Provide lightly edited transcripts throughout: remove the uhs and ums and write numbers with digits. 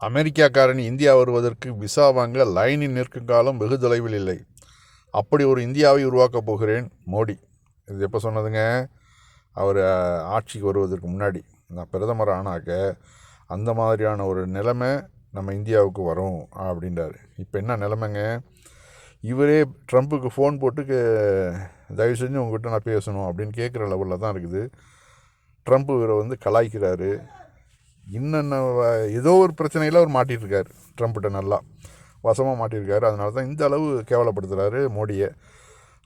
அமெரிக்காக்காரன் India வருவதற்கு visa வாங்க லைனில் நிற்கும் காலம் வெகு தொலைவில் இல்லை. அப்படி ஒரு இந்தியாவை உருவாக்கப் போகிறேன் மோடி. இது எப்போ சொன்னதுங்க? அவர் ஆட்சிக்கு வருவதற்கு முன்னாடி. நான் பிரதமர் ஆனாக்க அந்த மாதிரியான ஒரு நிலைமை நம்ம இந்தியாவுக்கு வரும் அப்படின்றாரு. இப்போ என்ன நிலைமைங்க? இவரே ட்ரம்ப்புக்கு ஃபோன் போட்டு தயவு செஞ்சு உங்ககிட்ட நான் பேசணும் அப்படின்னு கேட்குற லெவலில் தான் இருக்குது. ட்ரம்ப் இவரை கலாய்க்கிறாரு. இன்னென்ன ஏதோ ஒரு பிரச்சனையில் அவர் மாட்டிகிட்ருக்கார். ட்ரம்ப்கிட்ட நல்லா வசமாக மாட்டியிருக்காரு. அதனால தான் இந்த அளவு கேவலப்படுத்துகிறாரு மோடியை.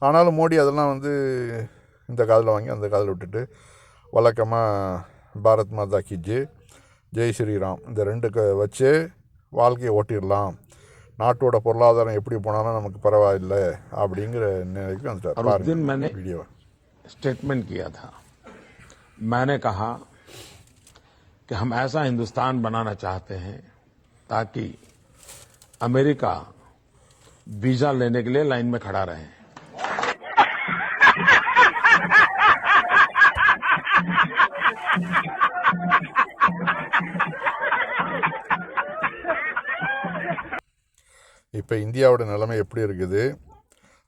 ஆனாலும் மோடி அதெல்லாம் இந்த காதில் வாங்கி அந்த காதில் விட்டுட்டு வழக்கமாக பாரத் மாதா கி ஜெய் ஸ்ரீராம் இந்த ரெண்டு வச்சு வாழ்க்கையை ஓட்டிடலாம், நாட்டோட பொருளாதாரம் எப்படி போனாலும் நமக்கு பரவாயில்லை அப்படிங்கிற நிலைக்கு வந்துட்டார். வீடியோ स्टेटमेंट किया था, मैंने कहा कि हम ऐसा हिंदुस्तान बनाना चाहते हैं ताकि अमेरिका वीजा लेने के लिए लाइन में खड़ा रहे. இப்போ இந்தியாவோட நிலைமை எப்படி இருக்குது,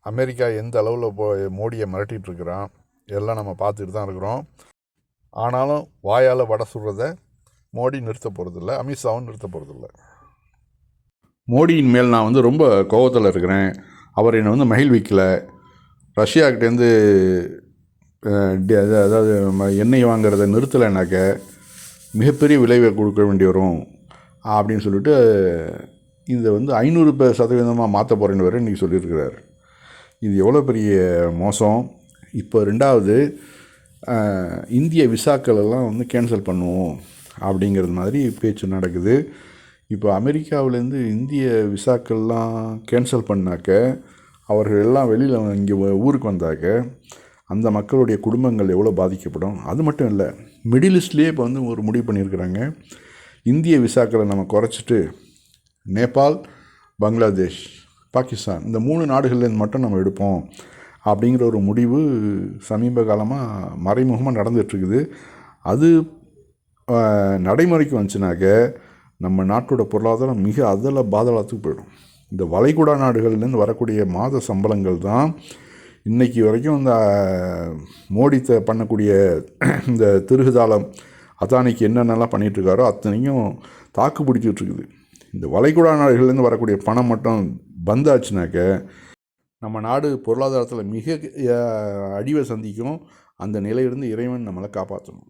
அமெரிக்கா எந்த அளவில் மோடியை மிரட்டிகிட்டு இருக்கிறான் எல்லாம் நம்ம பார்த்துட்டு தான் இருக்கிறோம். ஆனாலும் வாயால் வடை சுடுறதை மோடி நிறுத்த போகிறதில்ல, அமித்ஷாவும் நிறுத்த போகிறதில்ல. மோடியின் மேல் நான் ரொம்ப கோபத்தில் இருக்கிறேன். அவர் என்னை மகிழ்விக்கலை. ரஷ்யாக்கிட்டேருந்து அதாவது எண்ணெய் வாங்கிறத நிறுத்தலைனாக்க மிகப்பெரிய விளைவை கொடுக்க வேண்டி வரும் அப்படின்னு சொல்லிட்டு இதை 500% மாற்ற போகிறேன்னு வேறு இன்றைக்கி சொல்லியிருக்கிறார். இது எவ்வளோ பெரிய மோசம். இப்போ ரெண்டாவது இந்திய விசாக்கள் எல்லாம் கேன்சல் பண்ணுவோம் அப்படிங்கிறது மாதிரி பேச்சு நடக்குது. இப்போ அமெரிக்காவிலேருந்து இந்திய விசாக்கள்லாம் கேன்சல் பண்ணாக்க அவர்கள் எல்லாம் வெளியில் இங்கே ஊருக்கு வந்தாக்க அந்த மக்களுடைய குடும்பங்கள் எவ்வளோ பாதிக்கப்படும். அது மட்டும் இல்லை, மிடில் ஈஸ்ட்லேயே இப்போ ஒரு முடிவு பண்ணியிருக்கிறாங்க. இந்திய விசாக்களை நம்ம குறைச்சிட்டு நேபாள், பங்களாதேஷ், பாகிஸ்தான் இந்த 3 நாடுகள்லேருந்து மட்டும் நம்ம எடுப்போம் அப்படிங்கிற ஒரு முடிவு சமீப காலமாக மறைமுகமாக நடந்துகிட்ருக்குது. அது நடைமுறைக்கு வந்துச்சுனாக்க நம்ம நாட்டோட பொருளாதாரம் மிக பாதாளத்துக்கு போயிடும். இந்த வளைகுடா நாடுகள்லேருந்து வரக்கூடிய மாத சம்பளங்கள் தான் இன்றைக்கி வரைக்கும் இந்த மோடி பண்ணக்கூடிய இந்த திருகுதாளம் அதானிக்கு என்னென்னலாம் பண்ணிகிட்ருக்காரோ அத்தனையும் தாக்கு பிடிச்சிட்ருக்குது. இந்த வளைகுடா நாடுகள்லேருந்து வரக்கூடிய பணம் மட்டும் பந்தாச்சுனாக்க நம்ம நாடு பொருளாதாரத்தில் மிக அழிவை சந்திக்கும். அந்த நிலையிலிருந்து இறைவன் நம்மளை காப்பாற்றணும்.